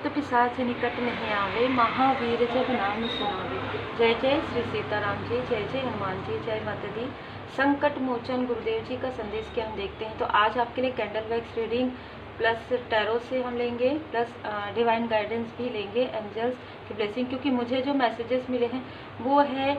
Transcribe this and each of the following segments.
भूत पिशाच निकट नहीं आवे, महावीर जब नाम सुनावे। जय जय श्री सीताराम जी, जय जय हनुमान जी, जय माता दी। संकट मोचन गुरुदेव जी का संदेश क्या हम देखते हैं। तो आज आपके लिए candle wax reading plus tarot से हम लेंगे, प्लस डिवाइन गाइडेंस भी लेंगे, एंजल्स की ब्लेसिंग, क्योंकि मुझे जो मैसेजेस मिले हैं वो है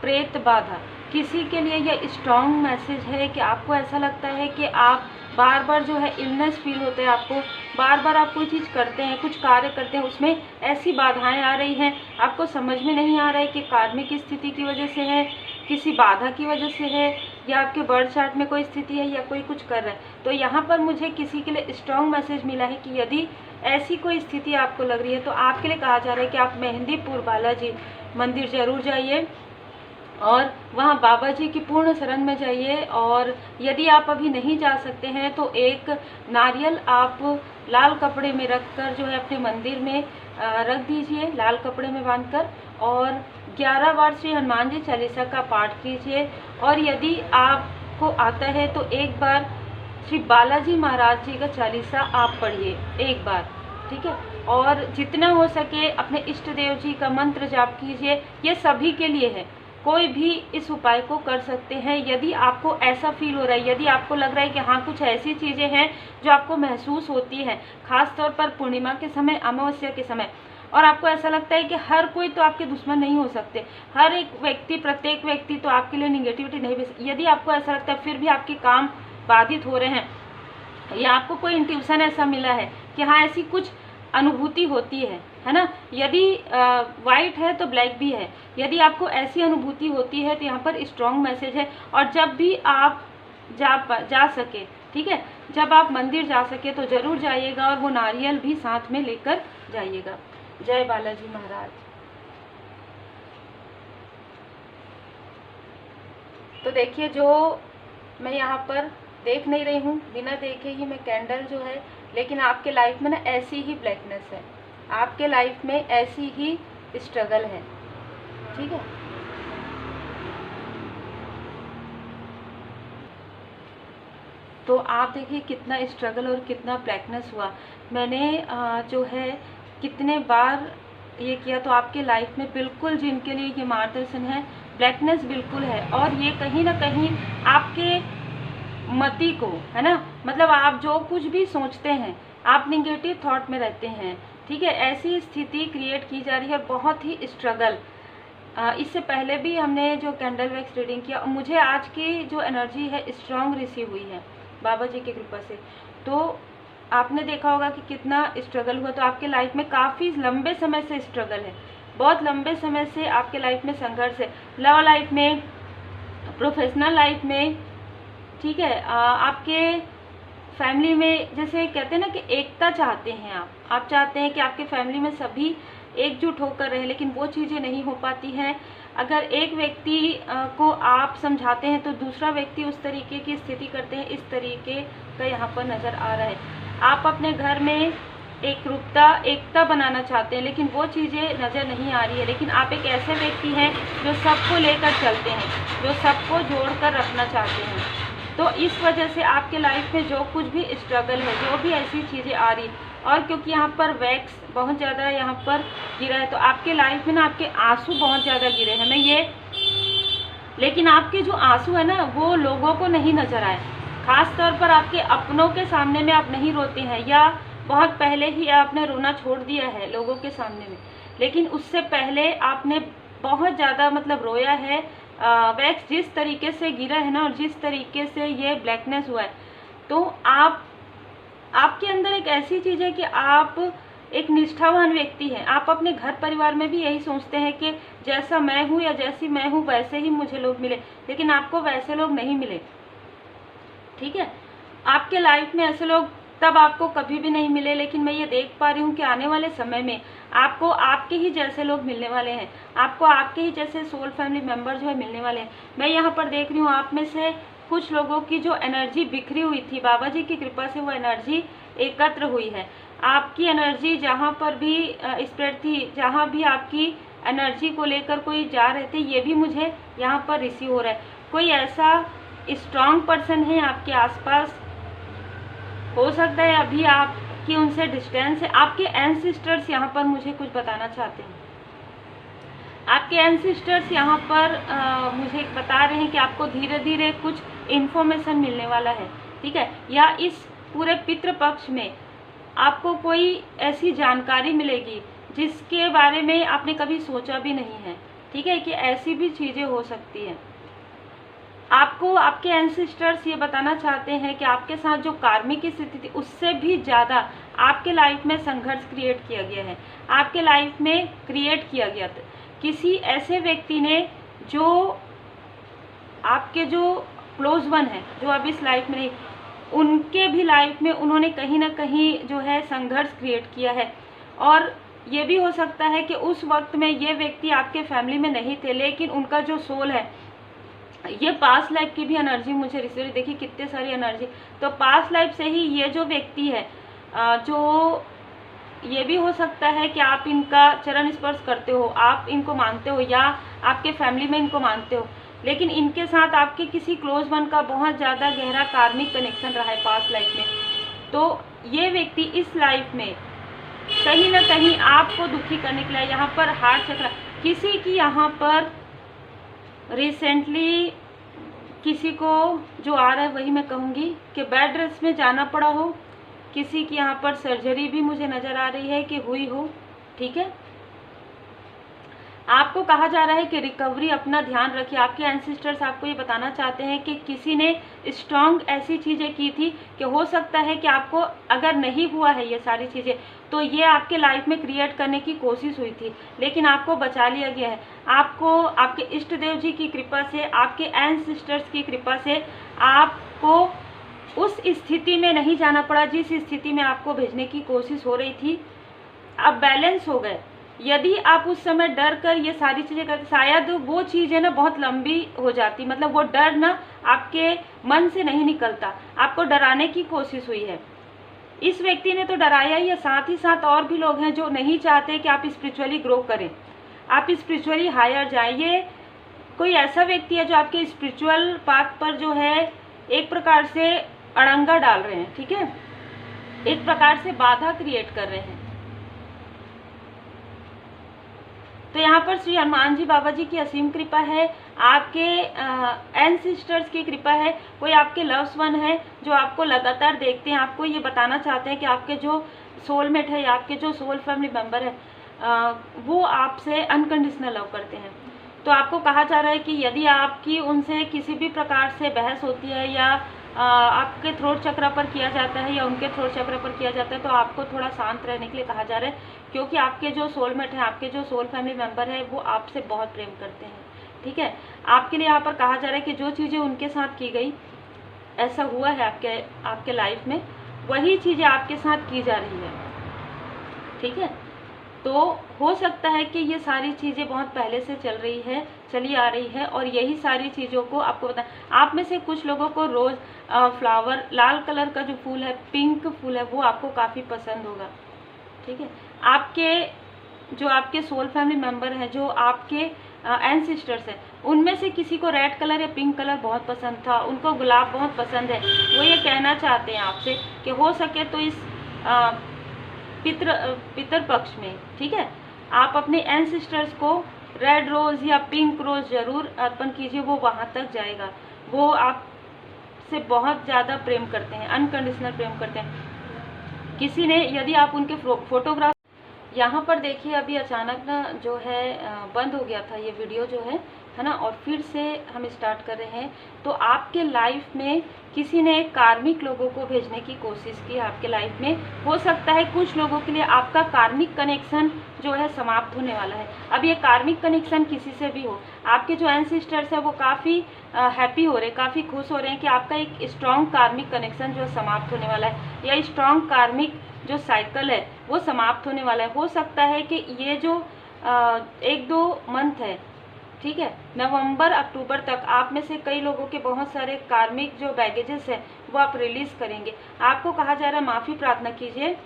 प्रेत बाधा। किसी के लिए यह स्ट्रॉन्ग मैसेज है कि आपको ऐसा लगता है कि आप बार बार जो है इलनेस फील होता है, आपको बार बार आप कोई चीज़ करते हैं, कुछ कार्य करते हैं, उसमें ऐसी बाधाएं आ रही हैं, आपको समझ में नहीं आ रहा है कि कार्मिक स्थिति की वजह से है, किसी बाधा की वजह से है, या आपके बर्थ चार्ट में कोई स्थिति है, या कोई कुछ कर रहा है। तो यहाँ पर मुझे किसी के लिए स्ट्रॉन्ग मैसेज मिला है कि यदि ऐसी कोई स्थिति आपको लग रही है तो आपके लिए कहा जा रहा है कि आप मेहंदीपुर बालाजी मंदिर जरूर जाइए और वहाँ बाबा जी की पूर्ण शरण में जाइए। और यदि आप अभी नहीं जा सकते हैं तो एक नारियल आप लाल कपड़े में रखकर जो है अपने मंदिर में रख दीजिए, लाल कपड़े में बांधकर, और 11 बार श्री हनुमान जी चालीसा का पाठ कीजिए। और यदि आपको आता है तो एक बार श्री बालाजी महाराज जी का चालीसा आप पढ़िए एक बार, ठीक है। और जितना हो सके अपने इष्ट देव जी का मंत्र जाप कीजिए। ये सभी के लिए है, कोई भी इस उपाय को कर सकते हैं। यदि आपको ऐसा फील हो रहा है, यदि आपको लग रहा है कि हाँ कुछ ऐसी चीज़ें हैं जो आपको महसूस होती है, खास तौर पर पूर्णिमा के समय, अमावस्या के समय, और आपको ऐसा लगता है कि हर कोई तो आपके दुश्मन नहीं हो सकते, हर एक व्यक्ति, प्रत्येक व्यक्ति तो आपके लिए निगेटिविटी नहीं भेज। यदि आपको ऐसा लगता है फिर भी आपके काम बाधित हो रहे हैं, या आपको कोई इंट्यूशन ऐसा मिला है कि हाँ ऐसी कुछ अनुभूति होती है ना। यदि वाइट है तो ब्लैक भी है। यदि आपको ऐसी अनुभूति होती है तो यहाँ पर स्ट्रॉन्ग मैसेज है। और जब भी आप जा सके, ठीक है, जब आप मंदिर जा सके तो जरूर जाइएगा, और वो नारियल भी साथ में लेकर जाइएगा। जय बालाजी महाराज। तो देखिए, जो मैं यहाँ पर देख नहीं रही हूँ, बिना देखे ही मैं कैंडल जो है, लेकिन आपके लाइफ में ना ऐसी ही ब्लैकनेस है, आपके लाइफ में ऐसी ही स्ट्रगल है, ठीक है। तो आप देखिए कितना स्ट्रगल और कितना ब्लैकनेस हुआ। मैंने जो है कितने बार ये किया। तो आपके लाइफ में बिल्कुल जिनके लिए ये मार्गदर्शन है, ब्लैकनेस बिल्कुल है, और ये कहीं ना कहीं आपके मति को, है ना, मतलब आप जो कुछ भी सोचते हैं, आप निगेटिव थॉट में रहते हैं, ठीक है, ऐसी स्थिति क्रिएट की जा रही है, बहुत ही स्ट्रगल। इससे पहले भी हमने जो कैंडल वैक्स रीडिंग किया, मुझे आज की जो एनर्जी है स्ट्रॉन्ग रिसीव हुई है बाबा जी की कृपा से। तो आपने देखा होगा कि कितना स्ट्रगल हुआ। तो आपके लाइफ में काफ़ी लंबे समय से स्ट्रगल है, बहुत लंबे समय से आपके लाइफ में संघर्ष है, लव लाइफ में, प्रोफेशनल लाइफ में, ठीक है। आपके फैमिली में, जैसे कहते हैं ना कि एकता चाहते हैं आप चाहते हैं कि आपके फैमिली में सभी एकजुट होकर रहे, लेकिन वो चीज़ें नहीं हो पाती हैं। अगर एक व्यक्ति को आप समझाते हैं तो दूसरा व्यक्ति उस तरीके की स्थिति करते हैं, इस तरीके का यहाँ पर नज़र आ रहा है। आप अपने घर में एकता बनाना चाहते हैं, लेकिन वो चीज़ें नज़र नहीं आ रही है। लेकिन आप एक ऐसे व्यक्ति हैं जो सबको लेकर चलते हैं, जो सबको जोड़कर रखना चाहते हैं। तो इस वजह से आपके लाइफ में जो कुछ भी स्ट्रगल है, जो भी ऐसी चीज़ें आ रही, और क्योंकि यहाँ पर वैक्स बहुत ज़्यादा यहाँ पर गिरा है, तो आपके लाइफ में ना आपके आंसू बहुत ज़्यादा गिरे हैं, मैं ये, लेकिन आपके जो आंसू है ना वो लोगों को नहीं नज़र आए। खास तौर पर आपके अपनों के सामने में आप नहीं रोते हैं, या बहुत पहले ही आपने रोना छोड़ दिया है लोगों के सामने में, लेकिन उससे पहले आपने बहुत ज़्यादा मतलब रोया है। वैक्स जिस तरीके से गिरा है ना, और जिस तरीके से ये ब्लैकनेस हुआ है, तो आपके अंदर एक ऐसी चीज़ है कि आप एक निष्ठावान व्यक्ति हैं। आप अपने घर परिवार में भी यही सोचते हैं कि जैसा मैं हूँ या जैसी मैं हूँ वैसे ही मुझे लोग मिले, लेकिन आपको वैसे लोग नहीं मिले, ठीक है। आपके लाइफ में ऐसे लोग तब आपको कभी भी नहीं मिले, लेकिन मैं ये देख पा रही हूँ कि आने वाले समय में आपको आपके ही जैसे लोग मिलने वाले हैं, आपको आपके ही जैसे सोल फैमिली मेंबर जो है मिलने वाले हैं। मैं यहाँ पर देख रही हूँ आप में से कुछ लोगों की जो एनर्जी बिखरी हुई थी, बाबा जी की कृपा से वो एनर्जी एकत्र हुई है। आपकी एनर्जी जहाँ पर भी स्प्रेड थी, जहाँ भी आपकी एनर्जी को लेकर कोई जा रहे थे, ये भी मुझे यहाँ पर रिसीव हो रहा है। कोई ऐसा स्ट्रॉन्ग पर्सन है आपके आसपास, हो सकता है अभी आप कि उनसे डिस्टेंस है। आपके एंसेस्टर्स यहाँ पर मुझे कुछ बताना चाहते हैं। आपके एंसेस्टर्स यहाँ पर मुझे बता रहे हैं कि आपको धीरे धीरे कुछ इन्फॉर्मेशन मिलने वाला है, ठीक है, या इस पूरे पितृपक्ष में आपको कोई ऐसी जानकारी मिलेगी जिसके बारे में आपने कभी सोचा भी नहीं है, ठीक है, कि ऐसी भी चीज़ें हो सकती हैं। आपको आपके एंसेस्टर्स ये बताना चाहते हैं कि आपके साथ जो कार्मिक की स्थिति थी उससे भी ज़्यादा आपके लाइफ में संघर्ष क्रिएट किया गया है, आपके लाइफ में क्रिएट किया गया था किसी ऐसे व्यक्ति ने जो आपके जो क्लोज वन है, जो अभी इस लाइफ में नहीं, उनके भी लाइफ में उन्होंने कहीं ना कहीं जो है संघर्ष क्रिएट किया है। और ये भी हो सकता है कि उस वक्त में ये व्यक्ति आपके फैमिली में नहीं थे, लेकिन उनका जो सोल है, ये पास्ट लाइफ की भी एनर्जी मुझे रिसीव, देखिए कितने सारी एनर्जी, तो पास्ट लाइफ से ही ये जो व्यक्ति है, जो ये भी हो सकता है कि आप इनका चरण स्पर्श करते हो, आप इनको मानते हो या आपके फैमिली में इनको मानते हो, लेकिन इनके साथ आपके किसी क्लोज वन का बहुत ज़्यादा गहरा कार्मिक कनेक्शन रहा है पास्ट लाइफ में। तो ये व्यक्ति इस लाइफ में कहीं ना कहीं आपको दुखी करने के लिए, यहाँ पर हार्ट चक्र किसी की, यहाँ पर रिसेंटली किसी को जो आ रहा है वही मैं कहूँगी कि बेड रेस्ट में जाना पड़ा हो, किसी की यहाँ पर सर्जरी भी मुझे नज़र आ रही है कि हुई हो, ठीक है। आपको कहा जा रहा है कि रिकवरी, अपना ध्यान रखिए। आपके एंसेस्टर्स आपको ये बताना चाहते हैं कि किसी ने स्ट्रॉन्ग ऐसी चीज़ें की थी कि हो सकता है कि आपको अगर नहीं हुआ है ये सारी चीज़ें, तो ये आपके लाइफ में क्रिएट करने की कोशिश हुई थी, लेकिन आपको बचा लिया गया है। आपको आपके इष्ट देव जी की कृपा से, आपके एंसेस्टर्स की कृपा से आपको उस स्थिति में नहीं जाना पड़ा जिस स्थिति में आपको भेजने की कोशिश हो रही थी। आप बैलेंस हो गए। यदि आप उस समय डर कर ये सारी चीज़ें करते, शायद वो चीज़ें ना बहुत लंबी हो जाती, मतलब वो डर ना आपके मन से नहीं निकलता, आपको डराने की कोशिश हुई है। इस व्यक्ति ने तो डराया ही है, साथ ही साथ और भी लोग हैं जो नहीं चाहते कि आप स्पिरिचुअली ग्रो करें, आप स्पिरिचुअली हायर जाएं। ये कोई ऐसा व्यक्ति है जो आपके स्पिरिचुअल पाथ पर जो है एक प्रकार से अड़ंगा डाल रहे हैं, ठीक है, एक प्रकार से बाधा क्रिएट कर रहे हैं। तो यहाँ पर श्री हनुमान जी बाबा जी की असीम कृपा है, आपके एंसेस्टर्स की कृपा है, कोई आपके लव्स वन है जो आपको लगातार देखते हैं, आपको ये बताना चाहते हैं कि आपके जो सोलमेट है या आपके जो सोल फैमिली मेंबर है वो आपसे अनकंडीशनल लव करते हैं। तो आपको कहा जा रहा है कि यदि आपकी उनसे किसी भी प्रकार से बहस होती है या आपके थ्रोट चक्र पर किया जाता है या उनके थ्रोट चक्र पर किया जाता है, तो आपको थोड़ा शांत रहने के लिए कहा जा रहा है, क्योंकि आपके जो सोलमेट हैं, आपके जो सोल फैमिली मेंबर है, वो आपसे बहुत प्रेम करते हैं, ठीक है। आपके लिए यहाँ पर कहा जा रहा है कि जो चीज़ें उनके साथ की गई, ऐसा हुआ है आपके लाइफ में, वही चीज़ें आपके साथ की जा रही है, ठीक है। तो हो सकता है कि ये सारी चीज़ें बहुत पहले से चली आ रही है और यही सारी चीज़ों को आपको बताएं। आप में से कुछ लोगों को रोज़ फ्लावर, लाल कलर का जो फूल है, पिंक फूल है, वो आपको काफ़ी पसंद होगा, ठीक है। आपके सोल फैमिली मेंबर हैं, जो आपके एंसेस्टर्स हैं, उनमें से किसी को रेड कलर या पिंक कलर बहुत पसंद था, उनको गुलाब बहुत पसंद है। वो ये कहना चाहते हैं आपसे कि हो सके तो इस पितर पक्ष में, ठीक है, आप अपने एंसेस्टर्स को रेड रोज़ या पिंक रोज़ ज़रूर अर्पण कीजिए, वो वहाँ तक जाएगा। वो आपसे बहुत ज़्यादा प्रेम करते हैं, अनकंडीशनल प्रेम करते हैं। किसी ने, यदि आप उनके फोटोग्राफ, यहाँ पर देखिए अभी अचानक ना जो है बंद हो गया था ये वीडियो जो है ना, और फिर से हम स्टार्ट कर रहे हैं। तो आपके लाइफ में किसी ने कार्मिक लोगों को भेजने की कोशिश की आपके लाइफ में। हो सकता है कुछ लोगों के लिए आपका कार्मिक कनेक्शन जो है समाप्त होने वाला है। अब ये कार्मिक कनेक्शन किसी से भी हो, आपके जो एंसेस्टर्स है वो काफ़ी हैप्पी हो रहे हैं, काफ़ी खुश हो रहे हैं कि आपका एक स्ट्रॉन्ग कार्मिक कनेक्शन जो है समाप्त होने वाला है, या स्ट्रॉन्ग कार्मिक जो साइकिल है वो समाप्त होने वाला है। हो सकता है कि ये जो 1-2 मंथ है, ठीक है, नवंबर अक्टूबर तक आप में से कई लोगों के बहुत सारे कार्मिक जो बैगेजेस है वो आप रिलीज करेंगे। आपको कहा जा रहा है माफ़ी प्रार्थना कीजिए,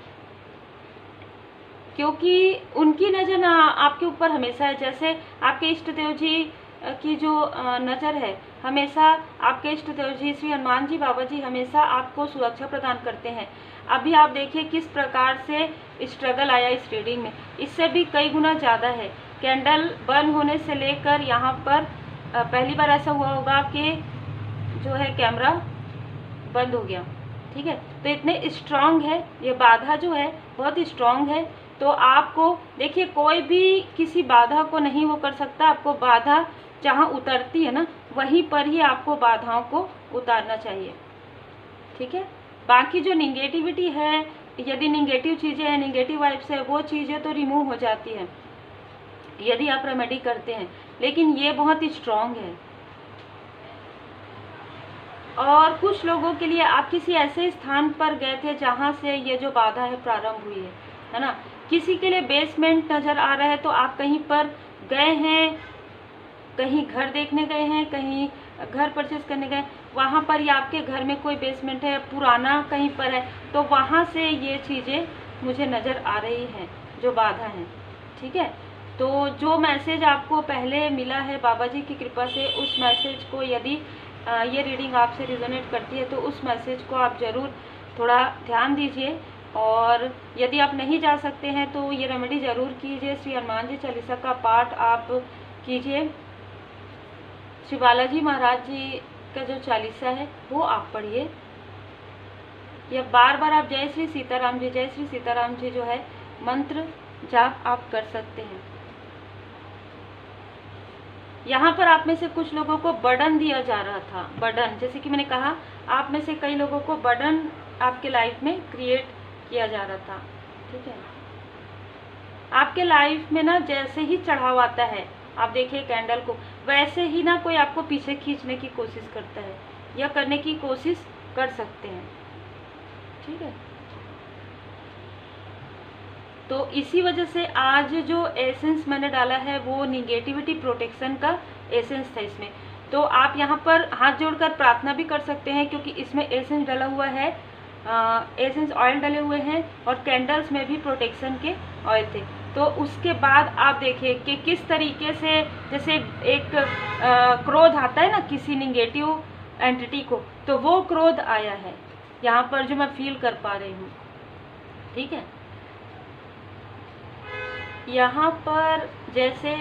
क्योंकि उनकी नज़र ना आपके ऊपर हमेशा है। जैसे आपके इष्ट देव जी की जो नज़र है हमेशा आपके इष्ट देव जी श्री हनुमान जी बाबा जी हमेशा आपको सुरक्षा प्रदान करते हैं। अभी आप देखिए किस प्रकार से स्ट्रगल आया इस रीडिंग में, इससे भी कई गुना ज़्यादा है। कैंडल बंद होने से लेकर यहाँ पर पहली बार ऐसा हुआ होगा कि जो है कैमरा बंद हो गया, ठीक है। तो इतने स्ट्रांग है ये बाधा जो है, बहुत स्ट्रांग है। तो आपको देखिए कोई भी किसी बाधा को नहीं वो कर सकता, आपको बाधा जहाँ उतरती है ना वहीं पर ही आपको बाधाओं को उतारना चाहिए, ठीक है। बाकी जो निगेटिविटी है, यदि निगेटिव चीज़ें हैं, निगेटिव वाइब्स है, वो चीज़ें तो रिमूव हो जाती हैं यदि आप रेमेडी करते हैं, लेकिन ये बहुत ही स्ट्रांग है। और कुछ लोगों के लिए आप किसी ऐसे स्थान पर गए थे जहाँ से ये जो बाधा है प्रारंभ हुई है ना। किसी के लिए बेसमेंट नज़र आ रहा है, तो आप कहीं पर गए हैं, कहीं घर देखने गए हैं, कहीं घर परचेस करने गए, वहाँ पर या आपके घर में कोई बेसमेंट है, पुराना कहीं पर है, तो वहाँ से ये चीज़ें मुझे नज़र आ रही हैं जो बाधा हैं, ठीक है। तो जो मैसेज आपको पहले मिला है बाबा जी की कृपा से, उस मैसेज को यदि ये रीडिंग आपसे रिजोनेट करती है तो उस मैसेज को आप ज़रूर थोड़ा ध्यान दीजिए। और यदि आप नहीं जा सकते हैं तो ये रेमेडी ज़रूर कीजिए। श्री हनुमान जी चालीसा का पाठ आप कीजिए, श्री बालाजी महाराज जी का जो चालीसा है वो आप पढ़िए, या बार बार आप जय श्री सीताराम जी, जय श्री सीताराम जी जो है मंत्र जाप आप कर सकते हैं। यहाँ पर आप में से कुछ लोगों को बर्डन दिया जा रहा था, बर्डन, जैसे कि मैंने कहा आप में से कई लोगों को बर्डन आपके लाइफ में क्रिएट किया जा रहा था, ठीक है। आपके लाइफ में ना जैसे ही चढ़ाव आता है, आप देखिए कैंडल को, वैसे ही ना कोई आपको पीछे खींचने की कोशिश करता है या करने की कोशिश कर सकते हैं, ठीक है। तो इसी वजह से आज जो एसेंस मैंने डाला है वो निगेटिविटी प्रोटेक्शन का एसेंस था इसमें। तो आप यहाँ पर हाथ जोड़कर प्रार्थना भी कर सकते हैं, क्योंकि इसमें एसेंस डला हुआ है, एसेंस ऑयल डले हुए हैं और कैंडल्स में भी प्रोटेक्शन के ऑयल थे। तो उसके बाद आप देखिए कि किस तरीके से, जैसे एक क्रोध आता है ना किसी निगेटिव एंटिटी को, तो वो क्रोध आया है यहाँ पर जो मैं फील कर पा रही हूँ, ठीक है। यहाँ पर जैसे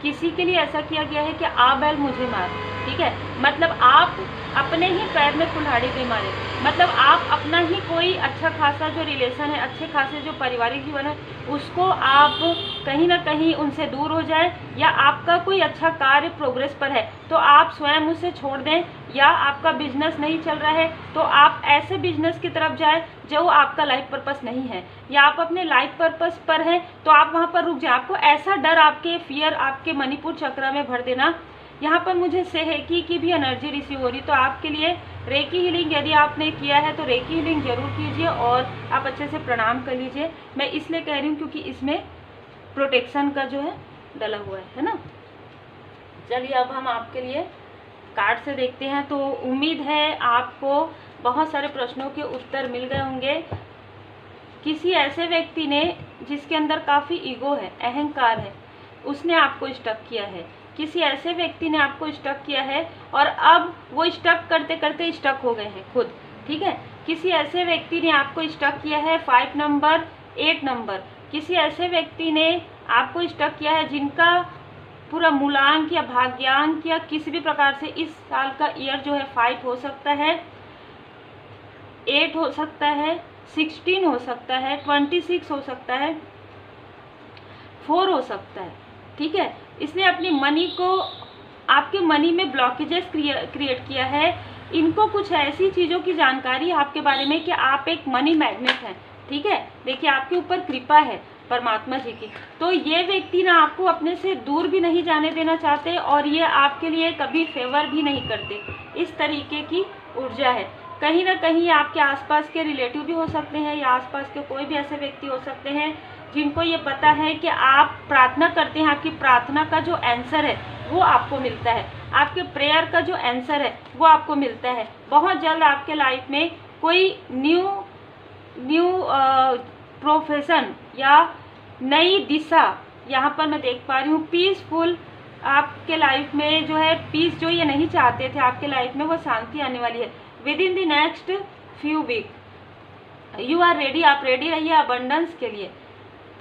किसी के लिए ऐसा किया गया है कि आ बैल मुझे मार, ठीक है, मतलब आप अपने ही पैर में कुल्हाड़ी पे मारे, मतलब आप अपना ही कोई अच्छा खासा जो रिलेशन है, अच्छे खासे जो पारिवारिक जीवन है, उसको आप कहीं ना कहीं उनसे दूर हो जाए, या आपका कोई अच्छा कार्य प्रोग्रेस पर है तो आप स्वयं उसे छोड़ दें, या आपका बिजनेस नहीं चल रहा है तो आप ऐसे बिजनेस की तरफ जाए जो आपका लाइफ पर्पस नहीं है, या आप अपने लाइफ पर्पस पर हैं तो आप वहाँ पर रुक जाए। आपको ऐसा डर, आपके फियर आपके मणिपुर चक्र में भर देना। यहाँ पर मुझे सेहेकी की भी एनर्जी रिसीव हो रही, तो आपके लिए रेकी हीलिंग यदि आपने किया है तो रेकी हीलिंग जरूर कीजिए और आप अच्छे से प्रणाम कर लीजिए। मैं इसलिए कह रही हूँ क्योंकि इसमें प्रोटेक्शन का जो है डला हुआ है ना। चलिए अब हम आपके लिए कार्ड से देखते हैं। तो उम्मीद है आपको बहुत सारे प्रश्नों के उत्तर मिल गए होंगे। किसी ऐसे व्यक्ति ने जिसके अंदर काफ़ी ईगो है, अहंकार है, उसने आपको स्टक किया है। किसी ऐसे व्यक्ति ने आपको स्टक किया है और अब वो स्टक करते करते स्टक हो गए हैं खुद, ठीक है। किसी ऐसे व्यक्ति ने आपको स्टक किया है 5 नंबर 8 नंबर। किसी ऐसे व्यक्ति ने आपको स्टक किया है जिनका पूरा मूलांक या भाग्यांक या किसी भी प्रकार से इस साल का ईयर जो है 5 हो सकता है, 8 हो सकता है, 16 हो सकता है, 26 हो सकता है, 4 हो सकता है, ठीक है। इसने अपनी मनी को, आपके मनी में ब्लॉकेजेस क्रिएट किया है। इनको कुछ ऐसी चीज़ों की जानकारी है आपके बारे में कि आप एक मनी मैग्नेट हैं, ठीक है। देखिए आपके ऊपर कृपा है परमात्मा जी की, तो ये व्यक्ति ना आपको अपने से दूर भी नहीं जाने देना चाहते और ये आपके लिए कभी फेवर भी नहीं करते। इस तरीके की ऊर्जा है। कहीं ना कहीं आपके आसपास के रिलेटिव भी हो सकते हैं या आसपास के कोई भी ऐसे व्यक्ति हो सकते हैं जिनको ये पता है कि आप प्रार्थना करते हैं, आपकी प्रार्थना का जो आंसर है वो आपको मिलता है, आपके प्रेयर का जो आंसर है वो आपको मिलता है। बहुत जल्द आपके लाइफ में कोई न्यू प्रोफेशन या नई दिशा यहाँ पर मैं देख पा रही हूँ। पीसफुल आपके लाइफ में जो है पीस जो ये नहीं चाहते थे आपके लाइफ में, वो शांति आने वाली है within the next few week. You are ready, आप रेडी रहिए अबंडेंस के लिए,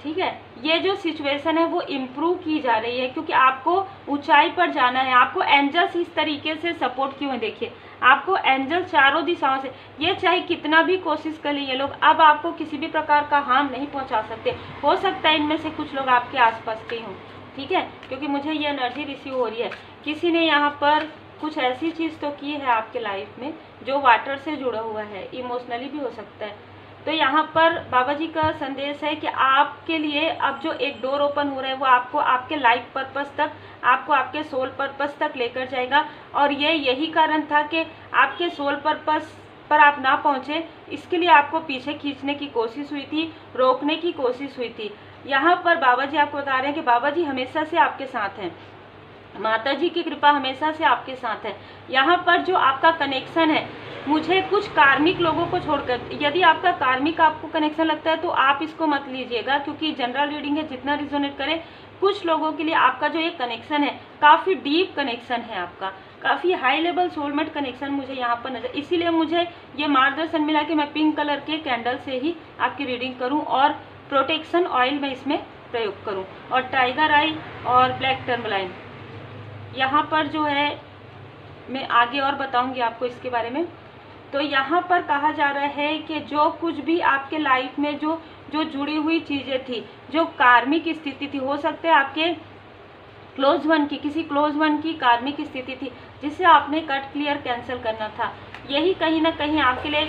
ठीक है। ये जो सिचुएशन है वो इम्प्रूव की जा रही है, क्योंकि आपको ऊंचाई पर जाना है। आपको एंजल्स इस तरीके से सपोर्ट क्यों है, देखिए आपको एंजल चारों दिशाओं से, ये चाहे कितना भी कोशिश कर लिए लोग, अब आपको किसी भी प्रकार का हार्म नहीं पहुंचा सकते। हो सकता है इनमें से कुछ लोग आपके आसपास के हों, ठीक है, क्योंकि मुझे ये एनर्जी रिसीव हो रही है। किसी ने यहाँ पर कुछ ऐसी चीज़ तो की है आपके लाइफ में जो वाटर से जुड़ा हुआ है, इमोशनली भी हो सकता है। तो यहाँ पर बाबा जी का संदेश है कि आपके लिए अब जो एक डोर ओपन हो रहा है वो आपको आपके लाइफ पर्पस तक, आपको आपके सोल पर्पस तक लेकर जाएगा। और ये यही कारण था कि आपके सोल पर्पस पर आप ना पहुँचे, इसके लिए आपको पीछे खींचने की कोशिश हुई थी, रोकने की कोशिश हुई थी। यहाँ पर बाबा जी आपको बता रहे हैं कि बाबा जी हमेशा से आपके साथ हैं, माता जी की कृपा हमेशा से आपके साथ है। यहाँ पर जो आपका कनेक्शन है, मुझे कुछ कार्मिक लोगों को छोड़कर, यदि आपका कार्मिक आपको कनेक्शन लगता है तो आप इसको मत लीजिएगा, क्योंकि जनरल रीडिंग है, जितना रिजोनेट करे। कुछ लोगों के लिए आपका जो एक कनेक्शन है काफ़ी डीप कनेक्शन है, आपका काफ़ी हाई लेवल सोलमेट कनेक्शन मुझे यहाँ पर नजर, इसीलिए मुझे ये मार्गदर्शन मिला कि मैं पिंक कलर के कैंडल से ही आपकी रीडिंग करूँ और प्रोटेक्शन ऑयल में इसमें प्रयोग करूँ। और टाइगर आई और ब्लैक टर्मलाइन यहाँ पर जो है मैं आगे और बताऊंगी आपको इसके बारे में। तो यहाँ पर कहा जा रहा है कि जो कुछ भी आपके लाइफ में जो जुड़ी हुई चीज़ें थी, जो कार्मिक स्थिति थी, हो सकता है आपके क्लोज वन की, किसी क्लोज वन की कार्मिक स्थिति थी जिसे आपने कट क्लियर कैंसिल करना था। यही कहीं ना कहीं आपके लिए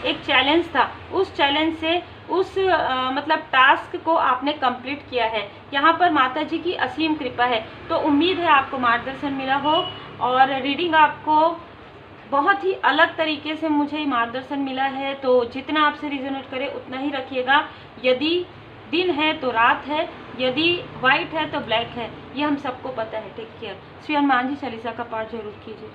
एक चैलेंज था। उस चैलेंज से उस मतलब टास्क को आपने कंप्लीट किया है। यहाँ पर माता जी की असीम कृपा है। तो उम्मीद है आपको मार्गदर्शन मिला हो और रीडिंग आपको बहुत ही अलग तरीके से मुझे मार्गदर्शन मिला है। तो जितना आपसे रिजोनेट करे उतना ही रखिएगा। यदि दिन है तो रात है, यदि वाइट है तो ब्लैक है, ये हम सबको पता है। Take care. श्री हनुमान जी चालीसा का पाठ जरूर कीजिए।